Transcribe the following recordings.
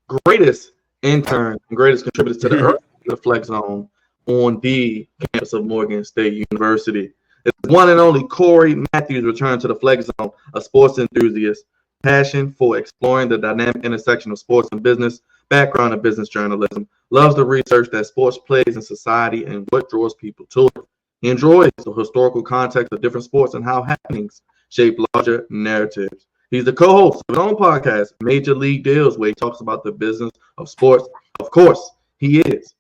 greatest intern and greatest contributors to the Flex Zone on the campus of Morgan State University. It's one and only Korey Matthews returned to the Flex Zone, a sports enthusiast, passion for exploring the dynamic intersection of sports and business, background in business journalism, loves the research that sports plays in society and what draws people to it. He enjoys the historical context of different sports and how happenings shape larger narratives. He's the co-host of his own podcast, Major League Deals, where he talks about the business of sports. Of course, he is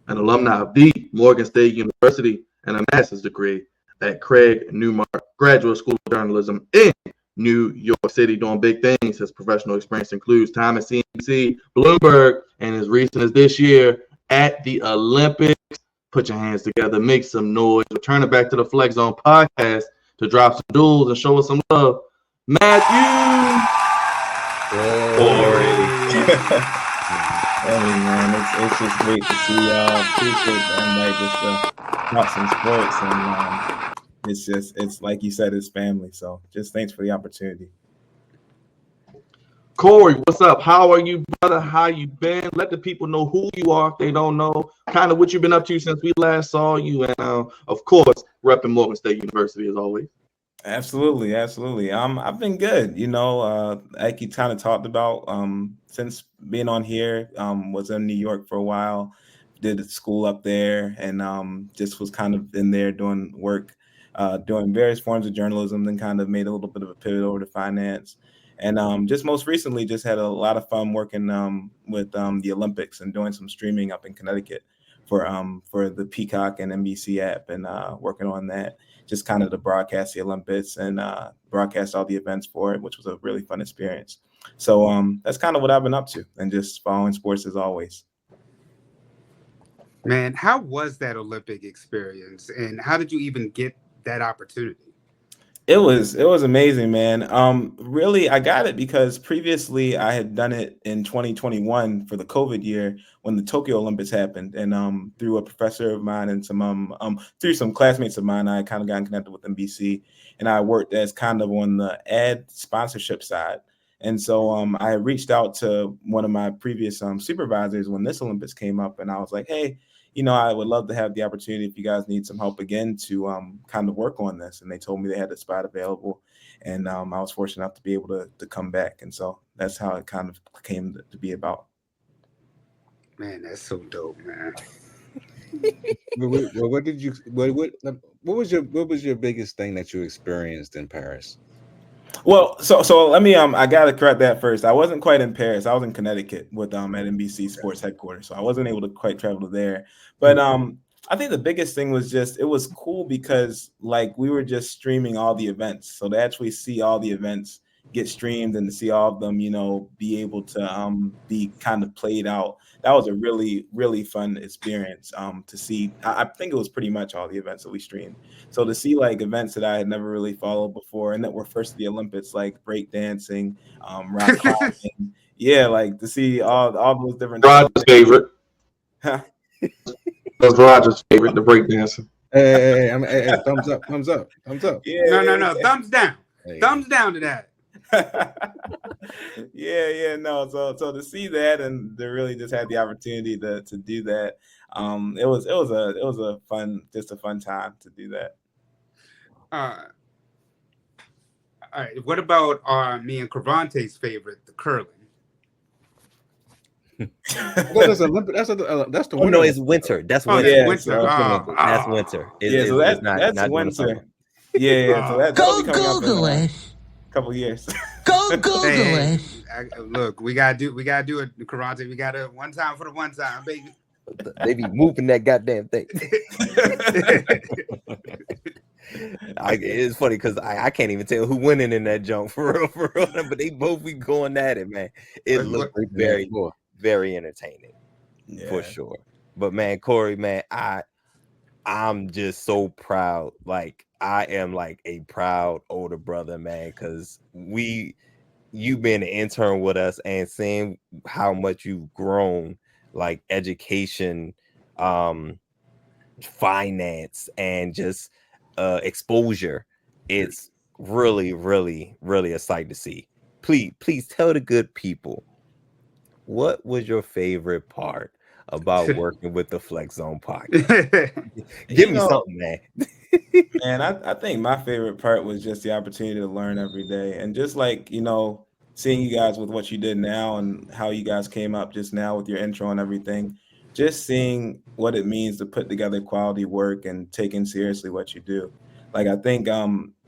an alumni of the Morgan State University and a master's degree at Craig Newmark Graduate School of Journalism in New York City, doing big things. His professional experience includes time at CNBC, Bloomberg, and as recent as this year at the Olympics. Put your hands together, make some noise. Returning back to the Flex Zone podcast to drop some duels and show us some love. Matthew. Hey man, it's just great to see y'all. Appreciate the invite just to talk some sports, and it's like you said, it's family. So just thanks for the opportunity. Korey, what's up? How are you, brother? How you been? Let the people know who you are if they don't know, kind of what you've been up to since we last saw you, and of course, repping Morgan State University as always. Absolutely. I've been good. Like you kind of talked about, since being on here, was in New York for a while, did school up there, and just was kind of in there doing work, doing various forms of journalism, then kind of made a little bit of a pivot over to finance. And just most recently, just had a lot of fun working with the Olympics and doing some streaming up in Connecticut for the Peacock and NBC app, and working on that, just kind of to broadcast the Olympics and broadcast all the events for it, which was a really fun experience. So that's kind of what I've been up to, and just following sports as always. Man, how was that Olympic experience, and how did you even get that opportunity? It was amazing, man. Really, I got it because previously I had done it in 2021 for the COVID year when the Tokyo Olympics happened, and through a professor of mine and through some classmates of mine, I kind of got connected with NBC, and I worked as kind of on the ad sponsorship side. And so I reached out to one of my previous supervisors when this Olympics came up, and I was like, hey, I would love to have the opportunity if you guys need some help again to kind of work on this. And they told me they had a spot available, and I was fortunate enough to be able to come back. And so that's how it kind of came to be about. Man, that's so dope, man. Well, what was your biggest thing that you experienced in Paris? Well, so let me I gotta correct that first. I wasn't quite in Paris. I was in Connecticut with at NBC Sports headquarters, so I wasn't able to quite travel there. But I think the biggest thing was just it was cool because like we were just streaming all the events, so to actually see all the events get streamed and to see all of them, be able to be kind of played out. That was a really, really fun experience to see. I think it was pretty much all the events that we streamed. So to see like events that I had never really followed before and that were first to the Olympics, like break dancing, rock climbing, yeah, like to see all those different. Roger's favorite. That's Roger's favorite, the break dancing. Hey, thumbs up. Yeah, no, thumbs down. Hey. Thumbs down to that. No. So to see that and to really just have the opportunity to do that, it was a fun time to do that. All right. What about me and Cravante's favorite, the curling? That's the winter. Oh no, it's winter. That's winter. Yeah, winter. That's winter. That's winter. Yeah. So go Google it. Couple years. Go Google it. Look, we gotta do it, Karate. We gotta one time for the one time, baby. They be moving that goddamn thing. It's funny because I can't even tell who winning in that jump for real. But they both be going at it, man. It looks very, very entertaining, for sure. But man, Korey, man, I'm just so proud. Like I am like a proud older brother, man, because you've been an intern with us and seeing how much you've grown, like education, finance, and just exposure. It's really, really, really a sight to see. Please tell the good people what was your favorite part about working with the Flex Zone podcast? Give me something, man. And I think my favorite part was just the opportunity to learn every day, and just like seeing you guys with what you did now and how you guys came up just now with your intro and everything, just seeing what it means to put together quality work and taking seriously what you do. Like I think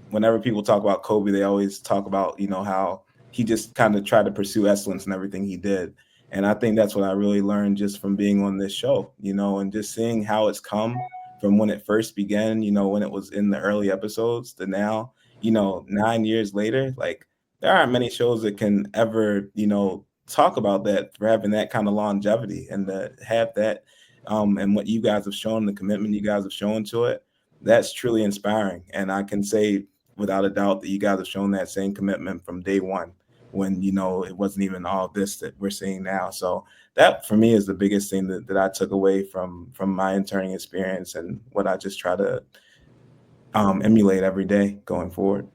whenever people talk about Kobe, they always talk about how he just kind of tried to pursue excellence in everything he did. And I think that's what I really learned just from being on this show, and just seeing how it's come from when it first began, when it was in the early episodes to now, 9 years later. Like there aren't many shows that can ever, talk about that for having that kind of longevity and to have that and what you guys have shown, the commitment you guys have shown to it. That's truly inspiring. And I can say without a doubt that you guys have shown that same commitment from day one when, it wasn't even all this that we're seeing now. So that for me is the biggest thing that I took away from my interning experience and what I just try to emulate every day going forward.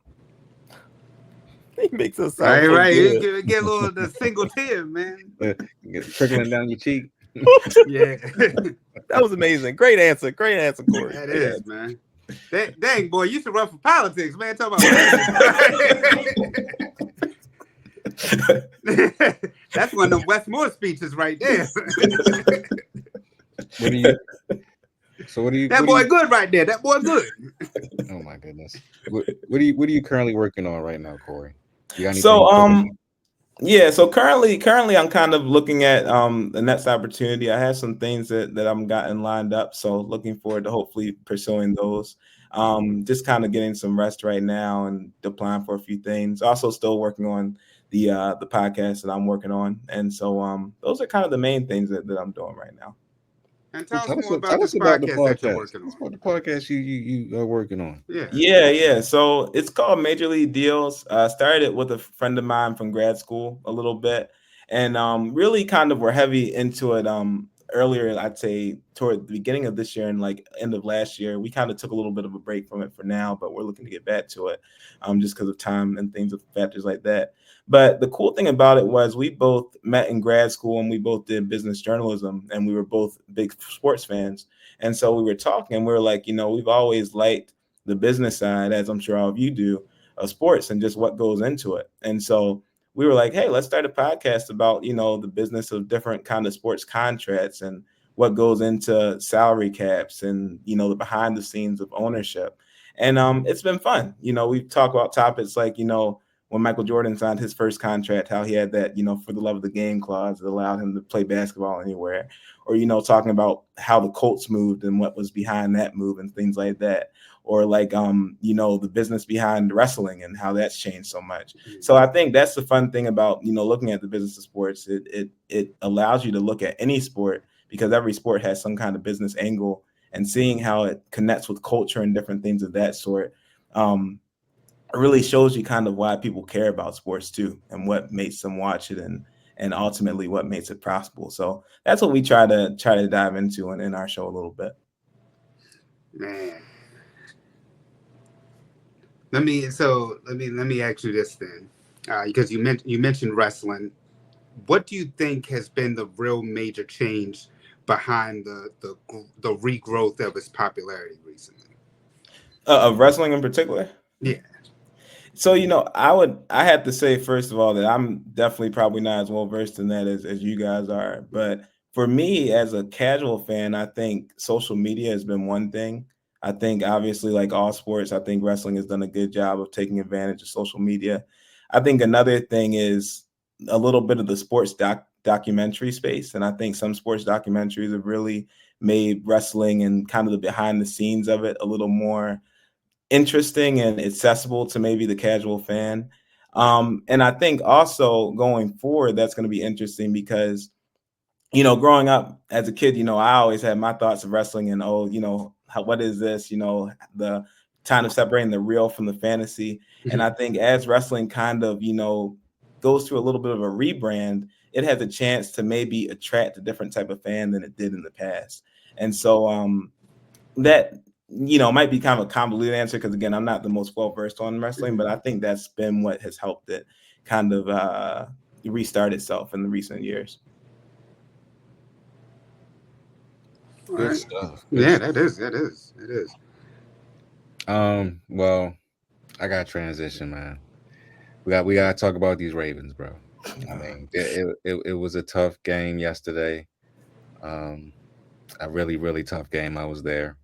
He makes us sound right. good. Get a little the single tear, man. Trickling down your cheek. Yeah. That was amazing. Great answer, Korey. That is, man. Dang, boy, you should run for politics, man. Talk about that's one of them Westmore speeches right there. What do you? That boy good right there. That boy good. Oh my goodness. What are you currently working on right now, Korey? You got anything? So currently I'm kind of looking at the next opportunity. I have some things that I'm gotten lined up. So looking forward to hopefully pursuing those. Just kind of getting some rest right now and applying for a few things. Also still working on the podcast that I'm working on. And so those are kind of the main things that I'm doing right now. And tell us more about this podcast that you're working on. What the podcast you are working on? Yeah. So it's called Major League Deals. Started it with a friend of mine from grad school a little bit, and really kind of were heavy into it earlier. I'd say toward the beginning of this year and like end of last year. We kind of took a little bit of a break from it for now, but we're looking to get back to it just because of time and things, factors like that. But the cool thing about it was we both met in grad school and we both did business journalism and we were both big sports fans. And so we were talking and we were like, we've always liked the business side, as I'm sure all of you do, of sports and just what goes into it. And so we were like, hey, let's start a podcast about, the business of different kind of sports contracts and what goes into salary caps and, the behind the scenes of ownership. And it's been fun. We've talked about topics like, when Michael Jordan signed his first contract, how he had that, for the love of the game clause that allowed him to play basketball anywhere, or, talking about how the Colts moved and what was behind that move and things like that, or like, the business behind wrestling and how that's changed so much. So I think that's the fun thing about, looking at the business of sports. It allows you to look at any sport because every sport has some kind of business angle, and seeing how it connects with culture and different things of that sort. It really shows you kind of why people care about sports too, and what makes them watch it, and ultimately what makes it profitable. So that's what we try to dive into in our show a little bit. Man, let me ask you this then, because you mentioned wrestling. What do you think has been the real major change behind the regrowth of its popularity recently? Of wrestling in particular? Yeah. So, I have to say, first of all, that I'm definitely probably not as well versed in that as you guys are. But for me, as a casual fan, I think social media has been one thing. I think obviously, like all sports, I think wrestling has done a good job of taking advantage of social media. I think another thing is a little bit of the sports documentary space. And I think some sports documentaries have really made wrestling and kind of the behind the scenes of it a little more interesting and accessible to maybe the casual fan. And I think also going forward, that's going to be interesting because, growing up as a kid, I always had my thoughts of wrestling and, what is this, the kind of separating the real from the fantasy. And I think as wrestling kind of, goes through a little bit of a rebrand, it has a chance to maybe attract a different type of fan than it did in the past. And so that, might be kind of a convoluted answer because, again, I'm not the most well-versed on wrestling, but I think that's been what has helped it kind of restart itself in the recent years. Good right. stuff. Yeah, Stuff. that is. Well, I got transition, man. We got to talk about these Ravens, bro. I mean, it was a tough game yesterday. A really, really tough game. I was there.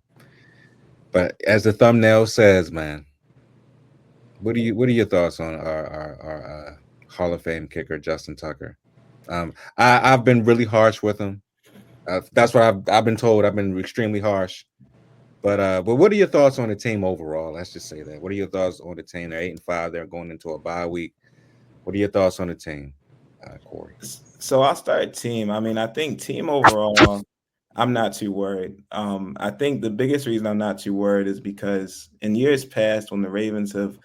But as the thumbnail says, man, what are your thoughts on our Hall of Fame kicker Justin Tucker? I've been really harsh with him. That's what I've been told. I've been extremely harsh. But what are your thoughts on the team overall? Let's just say that. What are your thoughts on the team? They're 8-5. They're going into a bye week. What are your thoughts on the team, Korey? So I'll start team. I mean, I think team overall, I'm not too worried. I think the biggest reason I'm not too worried is because in years past, when the Ravens have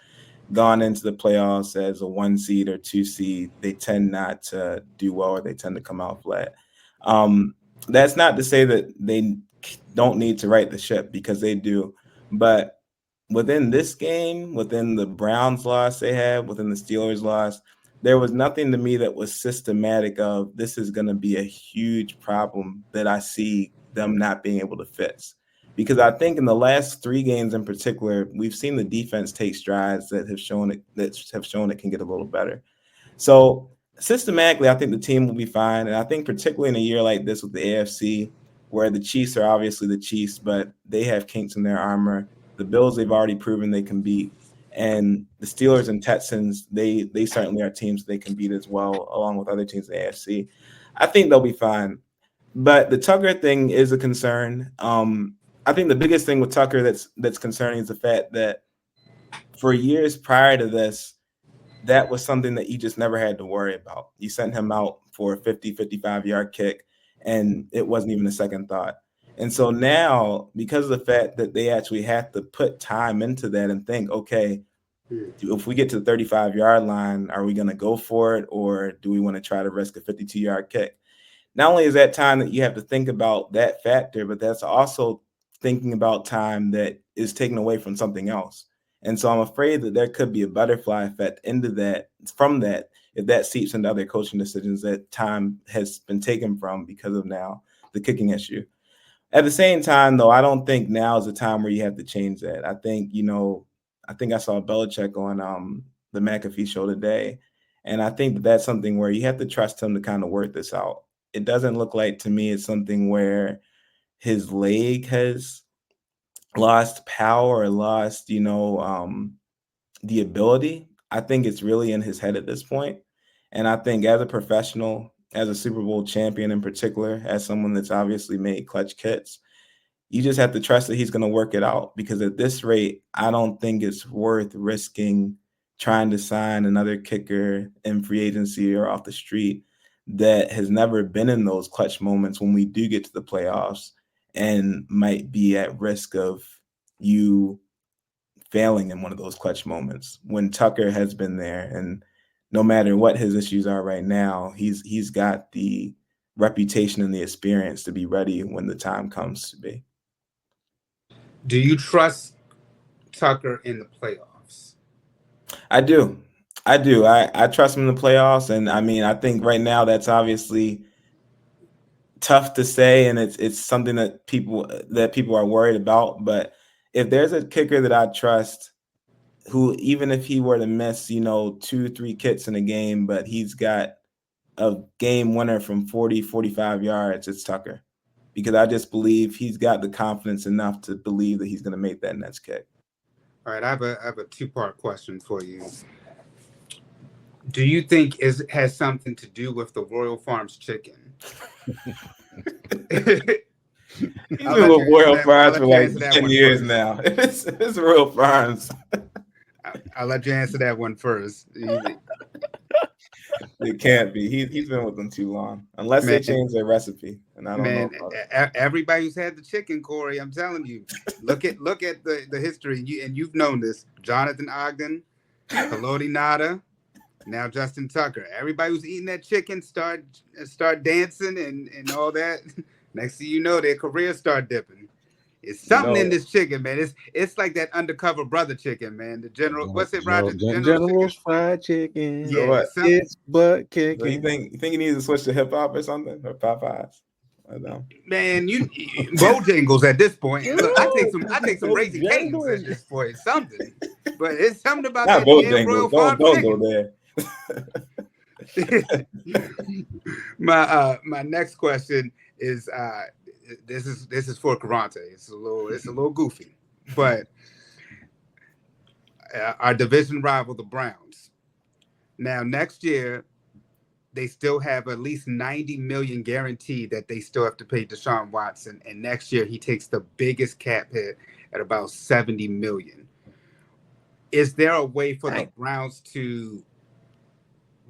gone into the playoffs as a 1 seed or 2 seed, they tend not to do well, or they tend to come out flat. That's not to say that they don't need to right the ship, because they do. But within this game, within the Browns loss they had, within the Steelers loss, there was nothing to me that was systematic of this is going to be a huge problem that I see them not being able to fix. Because I think in the last 3 games in particular, we've seen the defense take strides that have shown it can get a little better. So systematically, I think the team will be fine. And I think particularly in a year like this with the AFC, where the Chiefs are obviously the Chiefs, but they have kinks in their armor. The Bills, they've already proven they can beat. And the Steelers and Texans, they certainly are teams they can beat as well, along with other teams in the AFC. I think they'll be fine. But the Tucker thing is a concern. I think the biggest thing with Tucker that's concerning is the fact that for years prior to this, that was something that you just never had to worry about. You sent him out for a 50, 55-yard kick, and it wasn't even a second thought. And so now, because of the fact that they actually have to put time into that and think, okay, if we get to the 35-yard line, are we going to go for it, or do we want to try to risk a 52-yard kick? Not only is that time that you have to think about that factor, but that's also thinking about time that is taken away from something else. And so I'm afraid that there could be a butterfly effect from that, if that seeps into other coaching decisions that time has been taken from because of now the kicking issue. At the same time, though, I don't think now is the time where you have to change that. I think I saw Belichick on the Mancave show today, and I think that's something where you have to trust him to kind of work this out. It doesn't look like to me it's something where his leg has lost power or lost, the ability. I think it's really in his head at this point. And I think as a professional, as a Super Bowl champion in particular, as someone that's obviously made clutch kits, you just have to trust that he's going to work it out, because at this rate, I don't think it's worth risking trying to sign another kicker in free agency or off the street that has never been in those clutch moments when we do get to the playoffs and might be at risk of you failing in one of those clutch moments when Tucker has been there. And no matter what his issues are right now, he's got the reputation and the experience to be ready when the time comes to be. Do you trust Tucker in the playoffs? I do. I trust him in the playoffs. And I mean, I think right now that's obviously tough to say, and it's something that people are worried about. But if there's a kicker that I trust, who even if he were to miss, 2-3 kicks in a game, but he's got a game winner from 40, 45 yards, it's Tucker. Because I just believe he's got the confidence enough to believe that he's going to make that next kick. All right, I have a 2-part question for you. Do you think it has something to do with the Royal Farms chicken? He's been with Royal Farms for like 10 years now. It's Royal Farms. I'll let you answer that one first. It can't be. He's been with them too long, unless they change their recipe. And I don't know. Everybody who's had the chicken, Korey, I'm telling you, look at the history, and you've known this. Jonathan Ogden, Haloti Nada, now Justin Tucker. Everybody who's eating that chicken start dancing and all that. Next thing you know, their careers start dipping. It's something in this chicken, man. It's like that undercover brother chicken, man. The General, what's it, Roger? General's fried chicken. Yeah, it's butt kicking. So you think he needs to switch to hip hop or something, or Popeyes? Man, you Bojangles at this point. Look, I take some Raising Cane's at this point. Something, but it's something about Not that damn Bojangles. Royal Farm Don't chicken. go there. My next question is this is for Karante. It's a little goofy, but our division rival, the Browns. Now next year, they still have at least $90 million guaranteed that they still have to pay Deshaun Watson, and next year he takes the biggest cap hit at about $70 million. Is there a way for the Browns to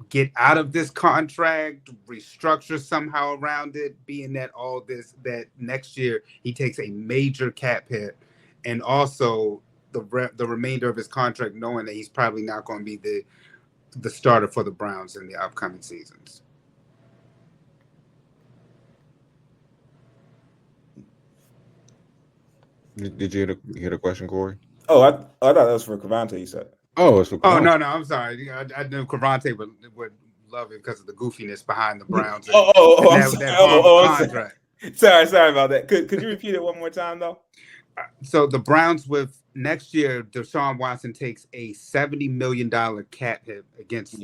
get out of this contract, restructure somehow around it, being that that next year he takes a major cap hit, and also the remainder of his contract, knowing that he's probably not going to be the starter for the Browns in the upcoming seasons? Did you hear the question, Corey? Oh, I thought that was for Cavante, you said. Oh, it's for Oh, no, I'm sorry. I knew Cavante would love it because of the goofiness behind the Browns. That horrible contract. Sorry about that. Could you repeat it one more time, though? So the Browns, with next year, Deshaun Watson takes a $70 million cap hit against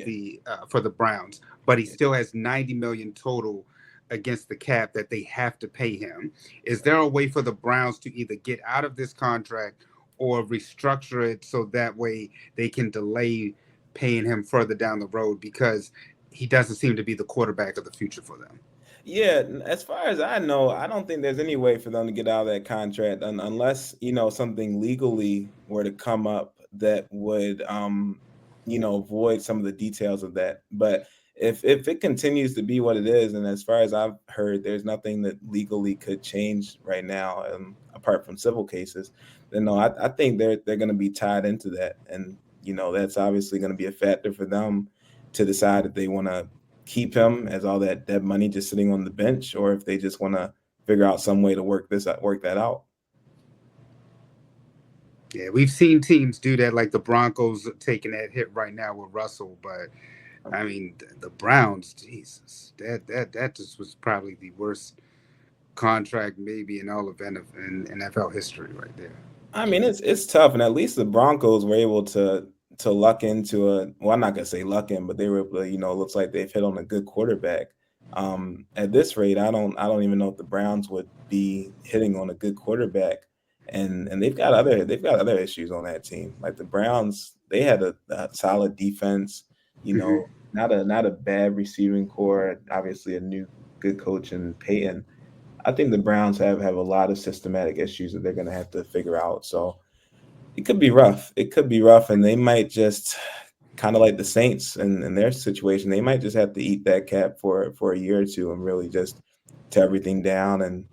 for the Browns, but he still has $90 million total against the cap that they have to pay him. Is there a way for the Browns to either get out of this contract or restructure it so that way they can delay paying him further down the road, because he doesn't seem to be the quarterback of the future for them? Yeah, as far as I know, I don't think there's any way for them to get out of that contract unless, something legally were to come up that would, void some of the details of that. But if it continues to be what it is, and as far as I've heard, there's nothing that legally could change right now, apart from civil cases, then no, I think they're going to be tied into that. And, that's obviously going to be a factor for them to decide if they want to keep him as all that money just sitting on the bench, or if they just want to figure out some way to work that out. Yeah, we've seen teams do that, like the Broncos taking that hit right now with Russell, but I mean the Browns, Jesus, that just was probably the worst contract maybe in all of NFL history right there. I mean, it's tough, and at least the Broncos were able to luck into I'm not gonna say luck in, but they were able to, looks like they've hit on a good quarterback. At this rate, I don't even know if the Browns would be hitting on a good quarterback, and they've got other issues on that team. Like the Browns, they had a solid defense, not a bad receiving core, obviously a new good coach in Peyton. I think the Browns have a lot of systematic issues that they're going to have to figure out. So it could be rough. And they might just, kind of like the Saints in their situation, they might just have to eat that cap for a year or two and really just tear everything down and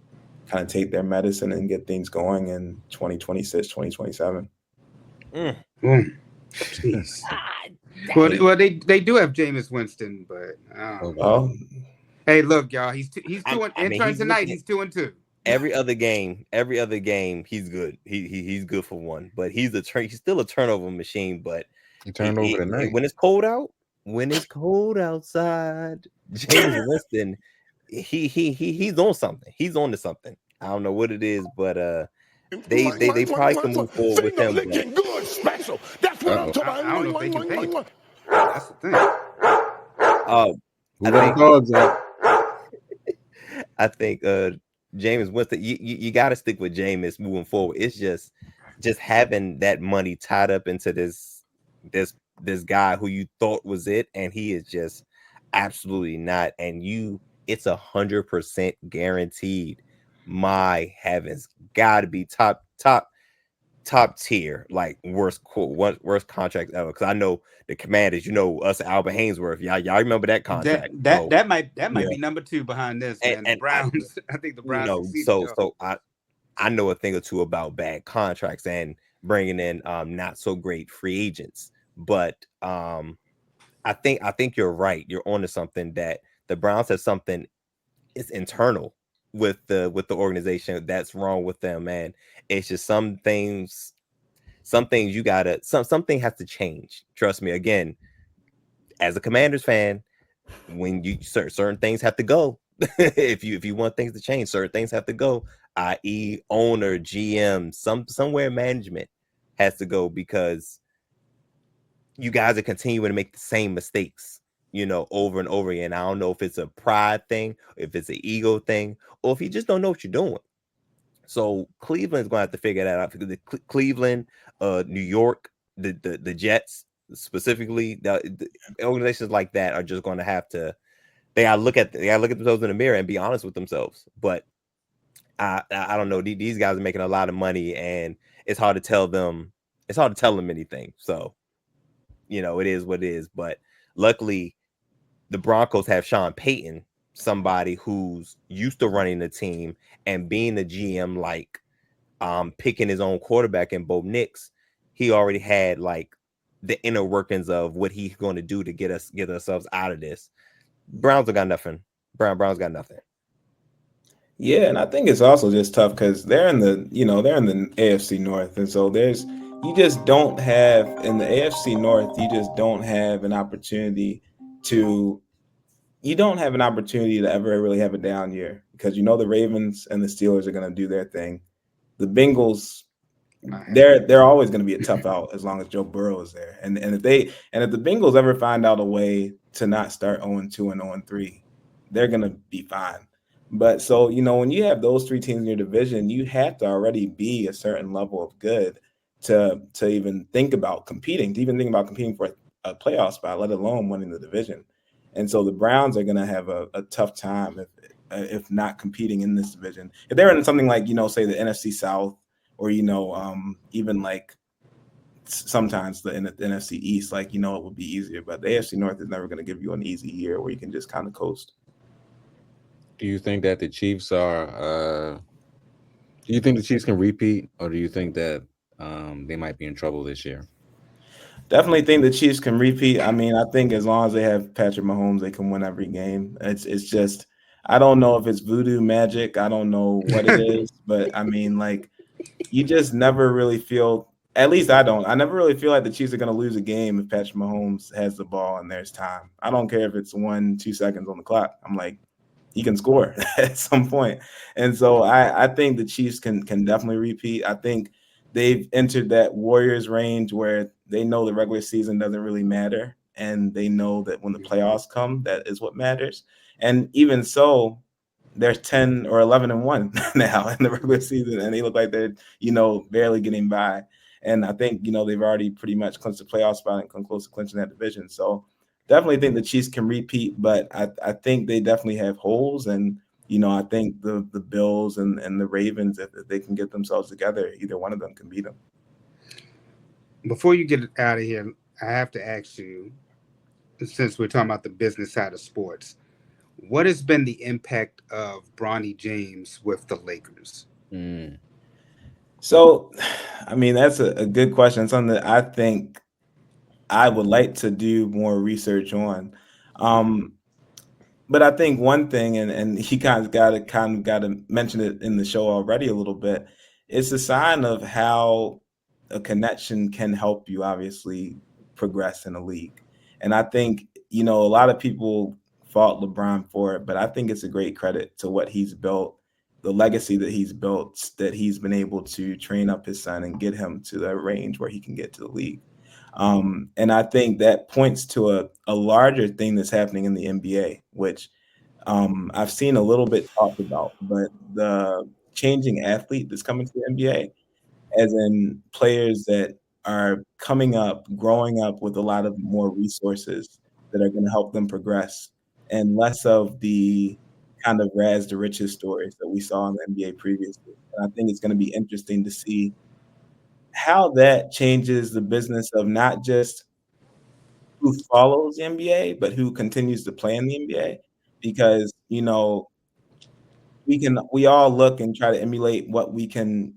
kind of take their medicine and get things going in 2026, 2027. Jeez. Well, they do have Jameis Winston, but hey, look, y'all, he's 2-2 tonight. He's 2-2. Every other game, he's good. He's good for one, but he's still a turnover machine. But he turned over tonight. When it's cold outside, James Winston, he's on something. He's on to something. I don't know what it is, but they probably can move forward with him. Good special. That's what I'm talking about. I don't know if they can pay. That's the thing. I think Jameis Winston, you got to stick with Jameis moving forward. It's just having that money tied up into this guy who you thought was it, and he is just absolutely not. And it's 100% guaranteed. My heavens, got to be top tier, like worst contract ever. Because I know the Commanders, us, Albert Hainsworth, y'all remember that contract? That might be number 2 behind this. And the Browns, I think the Browns. So I know a thing or two about bad contracts and bringing in not so great free agents. But I think you're right. You're onto something, that the Browns have something. It's internal with the organization that's wrong with them, man. It's just some things you gotta something has to change. Trust me. Again, as a Commanders fan, when you certain things have to go, if you want things to change, certain things have to go, i.e., owner, GM, somewhere management has to go, because you guys are continuing to make the same mistakes, over and over again. I don't know if it's a pride thing, if it's an ego thing, or if you just don't know what you're doing. So Cleveland's going to have to figure that out, because Cleveland, New York, the Jets specifically, the organizations like that are just going to have to. They gotta look at themselves in the mirror and be honest with themselves. But I don't know. These guys are making a lot of money, and it's hard to tell them. It's hard to tell them anything. So, it is what it is. But luckily, the Broncos have Sean Payton, somebody who's used to running the team and being the GM, like picking his own quarterback in Bo Nix. He already had like the inner workings of what he's going to do to get ourselves out of this. Browns have got nothing. Browns got nothing. Yeah, and I think it's also just tough because they're in the AFC North, and so you just don't have in the AFC North. You just don't have an opportunity to. You don't have an opportunity to ever really have a down year, because the Ravens and the Steelers are going to do their thing. The Bengals, they're always going to be a tough out as long as Joe Burrow is there. And if the Bengals ever find out a way to not start 0-2 and 0-3, they're going to be fine. But so, when you have those three teams in your division, you have to already be a certain level of good to even think about competing, for a playoff spot, let alone winning the division. And so the Browns are going to have a tough time if not competing in this division. If they're in something like, say the NFC South, or, even like sometimes the NFC East, like, it would be easier. But the AFC North is never going to give you an easy year where you can just kind of coast. Do you think that the Chiefs are do you think the Chiefs can repeat, or do you think that they might be in trouble this year? Definitely think the Chiefs can repeat. I mean, I think as long as they have Patrick Mahomes, they can win every game. It's just, I don't know if it's voodoo magic. I don't know what it is, but I mean, like, you just never really feel, at least I don't. I never really feel like the Chiefs are going to lose a game if Patrick Mahomes has the ball and there's time. I don't care if it's 1-2 seconds on the clock. I'm like, he can score at some point. And so I think the Chiefs can definitely repeat. I think they've entered that Warriors range where they know the regular season doesn't really matter, and they know that when the playoffs come, that is what matters. And even so, they're 10 or 11-1 now in the regular season, and they look like they're, barely getting by. And I think, they've already pretty much clinched the playoff spot and come close to clinching that division. So definitely think the Chiefs can repeat, but I think they definitely have holes. And, I think the Bills and the Ravens, if they can get themselves together, either one of them can beat them. Before you get out of here, I have to ask you, since we're talking about the business side of sports, what has been the impact of Bronny James with the Lakers? So, I mean, that's a good question. Something that I think I would like to do more research on. But I think one thing, and he kind of got to mention it in the show already a little bit, it's a sign of how a connection can help you obviously progress in a league. And I think, a lot of people fault LeBron for it, but I think it's a great credit to what he's built, the legacy that he's built, that he's been able to train up his son and get him to that range where he can get to the league. And I think that points to a larger thing that's happening in the NBA, which I've seen a little bit talked about, but the changing athlete that's coming to the NBA, as in players that are coming up, growing up with a lot of more resources that are going to help them progress, and less of the kind of rags to riches stories that we saw in the NBA previously. And I think it's going to be interesting to see how that changes the business of not just who follows the NBA, but who continues to play in the NBA. Because, we all look and try to emulate what we can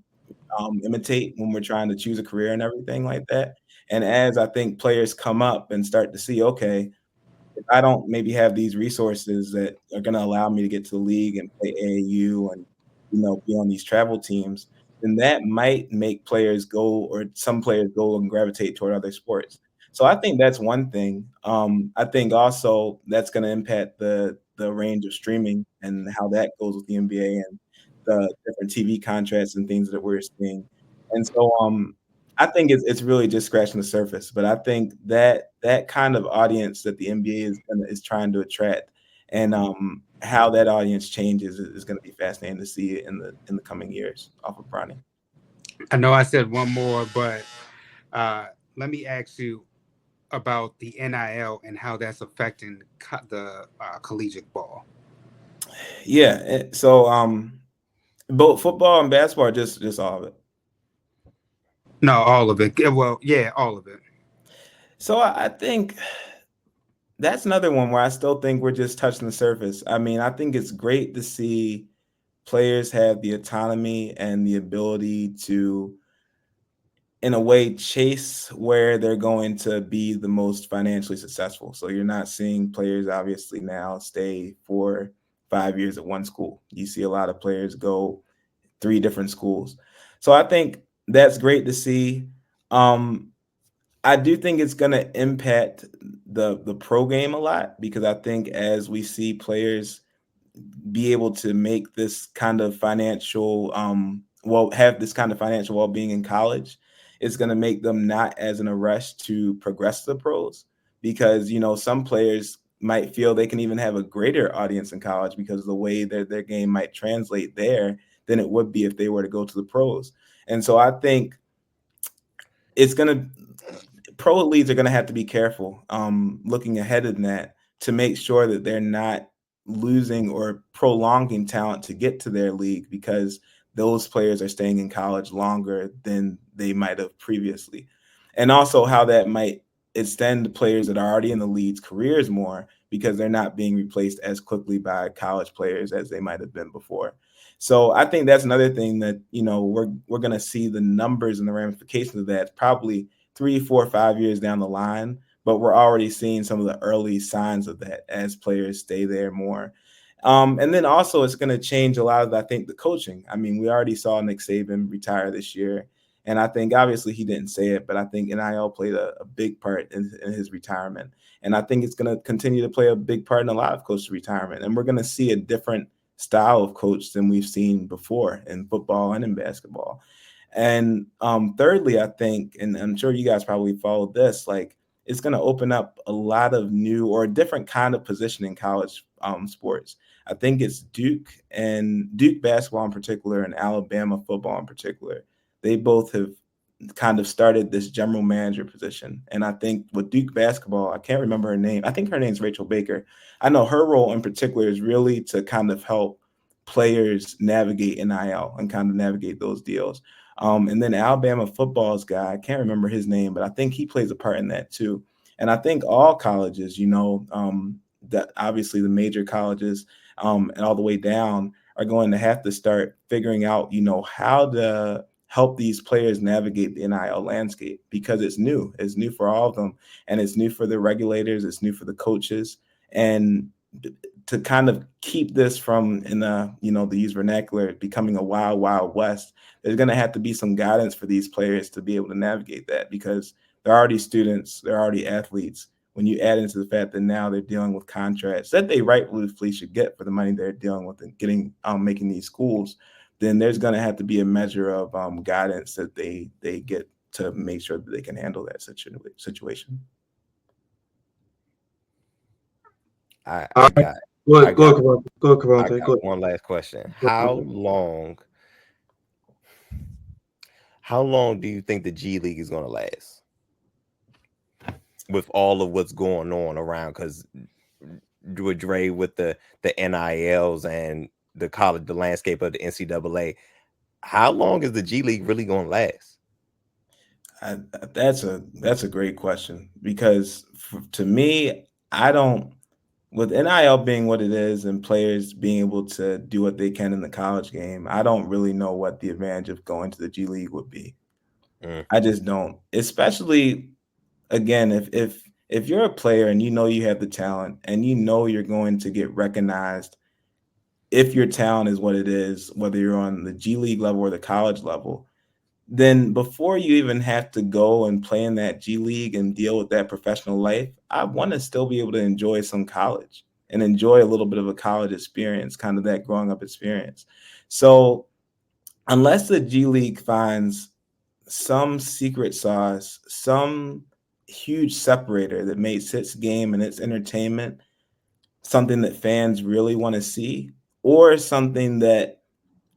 imitate when we're trying to choose a career and everything like that. And as I think players come up and start to see, okay, if I don't maybe have these resources that are going to allow me to get to the league and play AAU and, be on these travel teams, then that might make players go, or some players go and gravitate toward other sports. So I think that's one thing. I think also that's going to impact the the range of streaming and how that goes with the NBA and the different TV contracts and things that we're seeing. And so I think it's really just scratching the surface. But I think that kind of audience that the NBA is trying to attract, and how that audience changes is going to be fascinating to see in the coming years off of Bronny. I know I said one more, but let me ask you about the NIL and how that's affecting the collegiate ball. Yeah. So both football and basketball, or just all of it. No, all of it. Well, yeah, all of it. So I think that's another one where I still think we're just touching the surface. I mean, I think it's great to see players have the autonomy and the ability to, in a way, chase where they're going to be the most financially successful. So you're not seeing players obviously now stay for 5 years at one school. You see a lot of players go 3 different schools. So I think that's great to see. I do think it's going to impact the pro game a lot, because I think as we see players be able to make this kind of financial have this kind of financial well-being in college, it's going to make them not as in a rush to progress to the pros, because some players might feel they can even have a greater audience in college because of the way that their game might translate there than it would be if they were to go to the pros. And so I think pro leagues are going to have to be careful looking ahead in that, to make sure that they're not losing or prolonging talent to get to their league, because those players are staying in college longer than they might have previously. And also how that might extend the players that are already in the league's careers more, because they're not being replaced as quickly by college players as they might have been before. So I think that's another thing that, we're going to see the numbers and the ramifications of that probably 3, 4, 5 years down the line, but we're already seeing some of the early signs of that as players stay there more. And then also it's going to change a lot of, I think, the coaching. I mean, we already saw Nick Saban retire this year, and I think obviously he didn't say it, but I think NIL played a big part in his retirement. And I think it's going to continue to play a big part in a lot of coaches' retirement. And we're going to see a different style of coach than we've seen before in football and in basketball. And thirdly, I think, and I'm sure you guys probably followed this, like it's going to open up a lot of new or a different kind of position in college sports. I think it's Duke basketball in particular and Alabama football in particular. They both have kind of started this general manager position. And I think with Duke basketball, I can't remember her name. I think her name's Rachel Baker. I know her role in particular is really to kind of help players navigate NIL and kind of navigate those deals. And then Alabama football's guy, I can't remember his name, but I think he plays a part in that too. And I think all colleges, that obviously the major colleges and all the way down are going to have to start figuring out, how to help these players navigate the NIL landscape, because it's new. It's new for all of them, and it's new for the regulators. It's new for the coaches, and to kind of keep this from, in the use vernacular, becoming a wild, wild west, there's going to have to be some guidance for these players to be able to navigate that, because they're already students, they're already athletes. When you add into the fact that now they're dealing with contracts that they rightfully should get for the money they're dealing with and getting making these schools, then there's going to have to be a measure of guidance that they get to make sure that they can handle that situation. I got one last question. How long do you think the G League is going to last with all of what's going on around? Because with Dre, with the NILs and the landscape of the NCAA, how long is the G League really going to last? That's a great question, because to me, with NIL being what it is and players being able to do what they can in the college game, I don't really know what the advantage of going to the G League would be. I just don't. Especially, again, if you're a player and you have the talent and you're going to get recognized if your talent is what it is, whether you're on the G League level or the college level, then before you even have to go and play in that G League and deal with that professional life, I want to still be able to enjoy some college. and enjoy a little bit of a college experience, kind of that growing up experience. So unless the G League finds some secret sauce, some huge separator that makes its game and its entertainment something that fans really want to see, or something that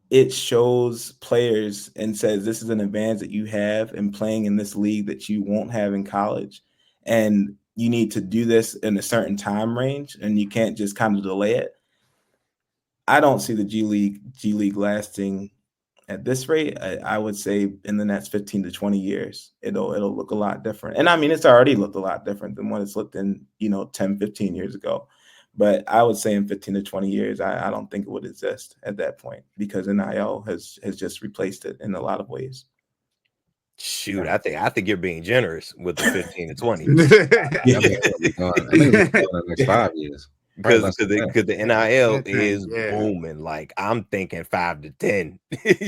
it shows players and says this is an advantage that you have in playing in this league that you won't have in college, and you need to do this in a certain time range and you can't just kind of delay it. I don't see the G League lasting at this rate. I would say in the next 15 to 20 years, it'll look a lot different. And I mean, it's already looked a lot different than what it's looked in, 10, 15 years ago. But I would say in 15 to 20 years, I don't think it would exist at that point, because NIL has just replaced it in a lot of ways. Shoot, I think you're being generous with the 15 to 20. I think it's the next 5 years. Because the NIL is booming. Like, I'm thinking 5 to 10.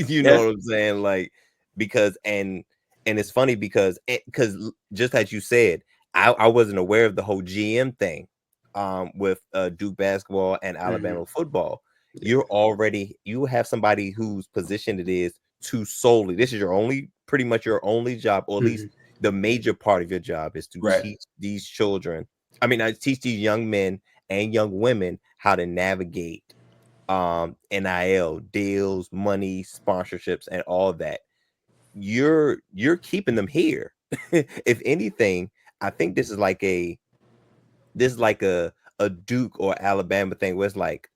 You know what I'm saying? Like, because and it's funny because just as you said, I wasn't aware of the whole GM thing with Duke basketball and Alabama football. You have somebody whose position it is to solely, this is pretty much your only job, or at least the major part of your job is to teach these children. I mean, I teach these young men and young women how to navigate NIL deals, money, sponsorships, and all that. You're keeping them here. If anything, I think this is like a Duke or Alabama thing where it's like,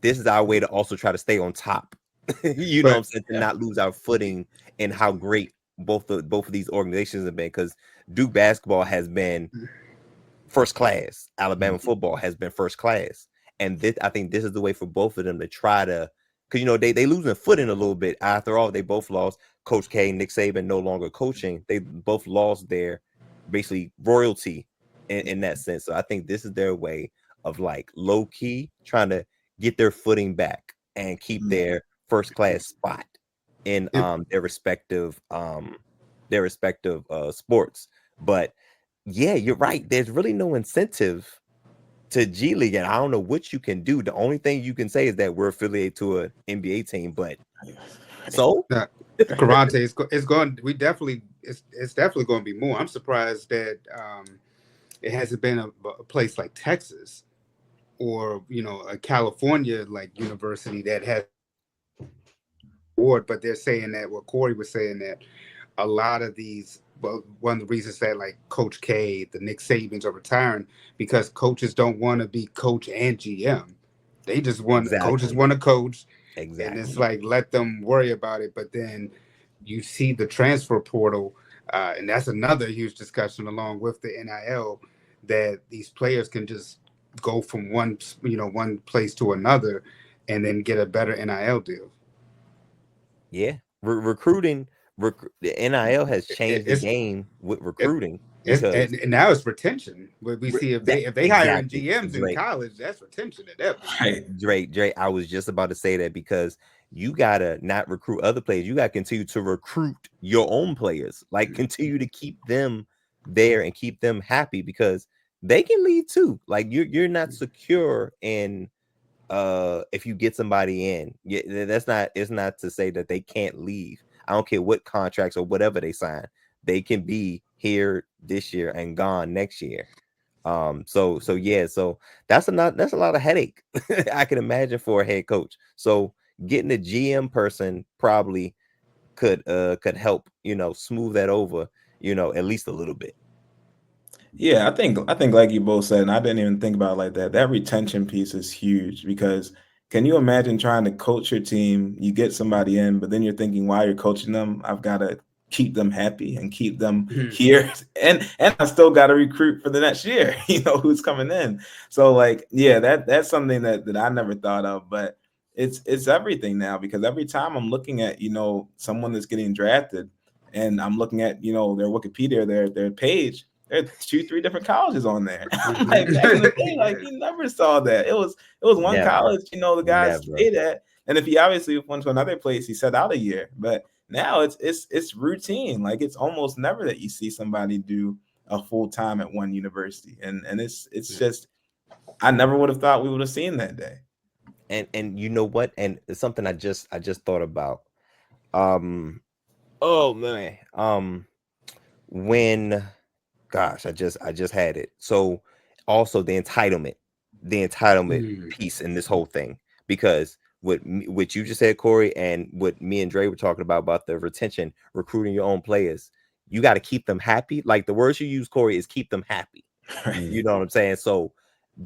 this is our way to also try to stay on top. You know what I'm saying? To not lose our footing in how great both of these organizations have been, because Duke basketball has been first class. Alabama football has been first class. And I think this is the way for both of them to try to, because they losing footing a little bit. After all, they both lost Coach K, Nick Saban no longer coaching. They both lost their basically royalty in that sense. So I think this is their way of like low key trying to get their footing back and keep their first class spot in their respective sports. But yeah, you're right. There's really no incentive to G League, and I don't know what you can do. The only thing you can say is that we're affiliated to an NBA team, but so Karate it's going. It's definitely going to be more. I'm surprised that it hasn't been a place like Texas or a California like university that has award. But they're saying that Korey was saying that a lot of these. Well, one of the reasons that like Coach K, the Nick Sabans are retiring, because coaches don't want to be coach and GM. They just want coaches want to coach, and it's like let them worry about it. But then you see the transfer portal, and that's another huge discussion along with the NIL, that these players can just go from one place to another, and then get a better NIL deal. Yeah, recruiting. The NIL has changed the game with recruiting, and now it's retention. We see if they hire GMs in college, that's retention at that point. Drake, I was just about to say that, because you gotta not recruit other players. You gotta continue to recruit your own players. Like, continue to keep them there and keep them happy, because they can leave too. Like, you're not secure in if you get somebody in. It's not to say that they can't leave. I don't care what contracts or whatever they sign. They can be here this year and gone next year. So that's a lot of headache I can imagine for a head coach. So getting a GM person probably could help, smooth that over, at least a little bit. Yeah, I think like you both said, and I didn't even think about it like that. That retention piece is huge, because can you imagine trying to coach your team? You get somebody in, but then you're thinking, while you're coaching them, I've got to keep them happy and keep them here, and I still got to recruit for the next year. Who's coming in. So like, yeah, that's something that I never thought of, but it's everything now, because every time I'm looking at someone that's getting drafted, and I'm looking at their Wikipedia, their page. There are 2-3 different colleges on there. I'm like, back in the day, like, you never saw that. It was one college, the guys stayed at, and if he obviously went to another place, he sat out a year. But now it's routine. Like, it's almost never that you see somebody do a full time at one university, and it's just I never would have thought we would have seen that day. And you know what? And it's something I just thought about. Oh man. When gosh, I just had it. So also the entitlement piece in this whole thing, because what you just said, Korey, and what me and Dre were talking about the retention, recruiting your own players, you got to keep them happy. Like the words you use, Korey, is keep them happy. You know what I'm saying? So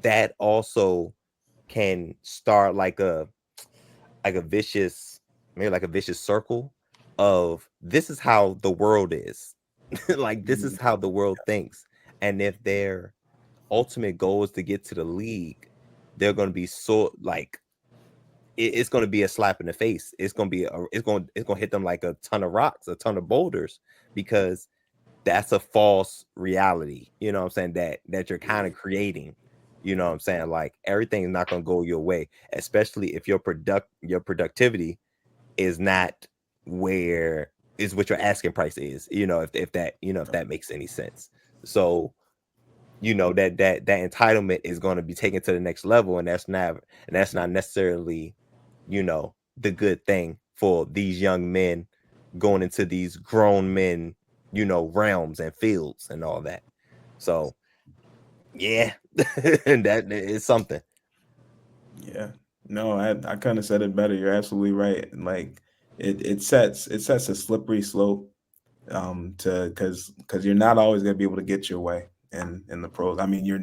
that also can start like a vicious, maybe like a vicious circle of this is how the world is. Like this is how the world thinks. And if their ultimate goal is to get to the league, they're going to be so like it's going to be a slap in the face. It's going to be it's going to hit them like a ton of rocks, a ton of boulders, because that's a false reality. You know what I'm saying? That you're kind of creating. You know what I'm saying? Like everything is not going to go your way, especially if your productivity is not where is what your asking price is. You know, if that makes any sense. So, you know, that entitlement is going to be taken to the next level, and that's not necessarily, you know, the good thing for these young men going into these grown men, you know, realms and fields and all that. So yeah, and that is something. Yeah, no, I couldn't have said it better. You're absolutely right. Like it sets a slippery slope to because you're not always going to be able to get your way in the pros. I mean, you're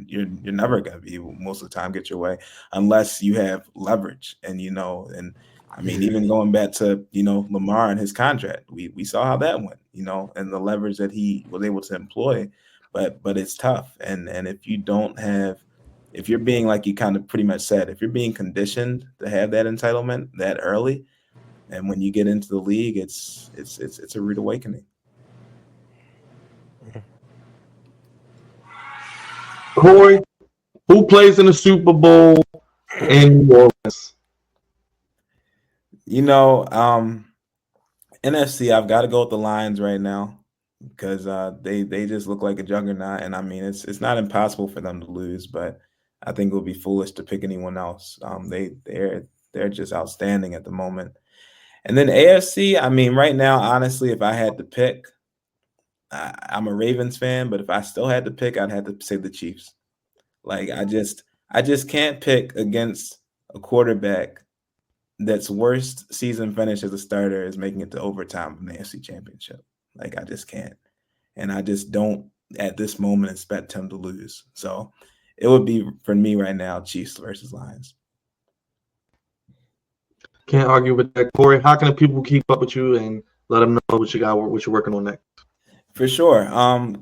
never going to be able most of the time get your way unless you have leverage. And you know, and I mean, even going back to, you know, Lamar and his contract, we saw how that went, you know, and the leverage that he was able to employ. But it's tough, and if you don't have, if you're being, like you kind of pretty much said, if you're being conditioned to have that entitlement that early, and when you get into the league, it's a rude awakening. Korey, who plays in the Super Bowl in New Orleans? You know, NFC, I've got to go with the Lions right now because they just look like a juggernaut, and I mean it's not impossible for them to lose, but I think it would be foolish to pick anyone else. They're just outstanding at the moment. And then AFC, I mean, right now, honestly, if I had to pick, I'm a Ravens fan, but if I still had to pick, I'd have to say the Chiefs. Like I just can't pick against a quarterback that's worst season finish as a starter is making it to overtime in the AFC Championship. Like I just can't, and I just don't at this moment expect him to lose. So it would be for me right now, Chiefs versus Lions. Can't argue with that, Korey. How can the people keep up with you and let them know what you got, what you're working on next? For sure.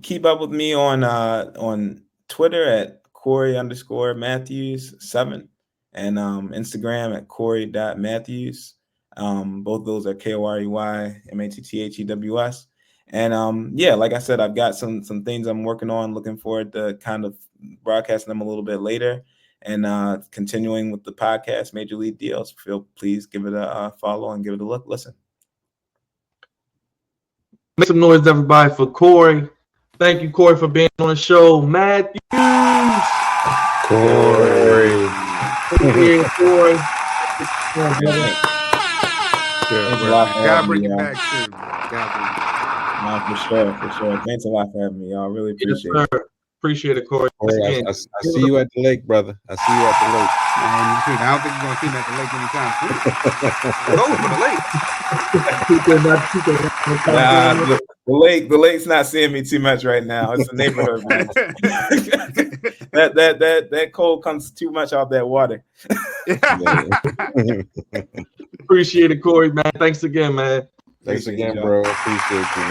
Keep up with me on Twitter at Korey_Matthews7 and Instagram at Korey.Matthews. Both those are KOREYMATTHEWS. And yeah, like I said, I've got some things I'm working on. Looking forward to kind of broadcasting them a little bit later, and continuing with the podcast, Major League Deals. Please give it a follow and give it a look. Listen. Make some noise, everybody, for Korey. Thank you, Korey, for being on the show. Matthews. Korey. Korey. God bring it back soon. No, for sure. Thanks a lot for having me, y'all. Really appreciate it. Appreciate it, Korey. Korey, I see you at the lake, brother. I see you at the lake. Man, I don't think you're gonna see me at the lake anytime soon. Go for the lake. The lake's not seeing me too much right now. It's a neighborhood, man. that cold comes too much off that water. Appreciate it, Korey, man. Thanks again, man. Thanks again, bro. Appreciate you,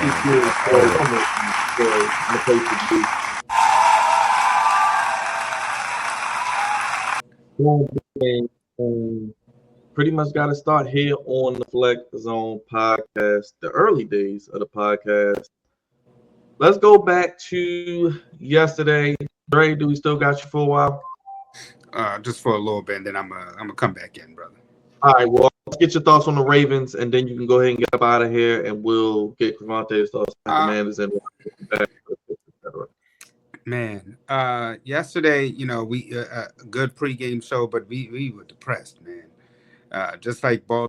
man. Pretty much got to start here on the Flex Zone podcast, the early days of the podcast. Let's go back to yesterday. Dre, do we still got you for a while? Just for a little bit, and then I'm gonna come back in, brother. All right, well, let's get your thoughts on the Ravens, and then you can go ahead and get up out of here, and we'll get Clevante's thoughts on the Commanders and etc. Man, yesterday, we a good pregame show, but we were depressed, man. Just like Baltimore.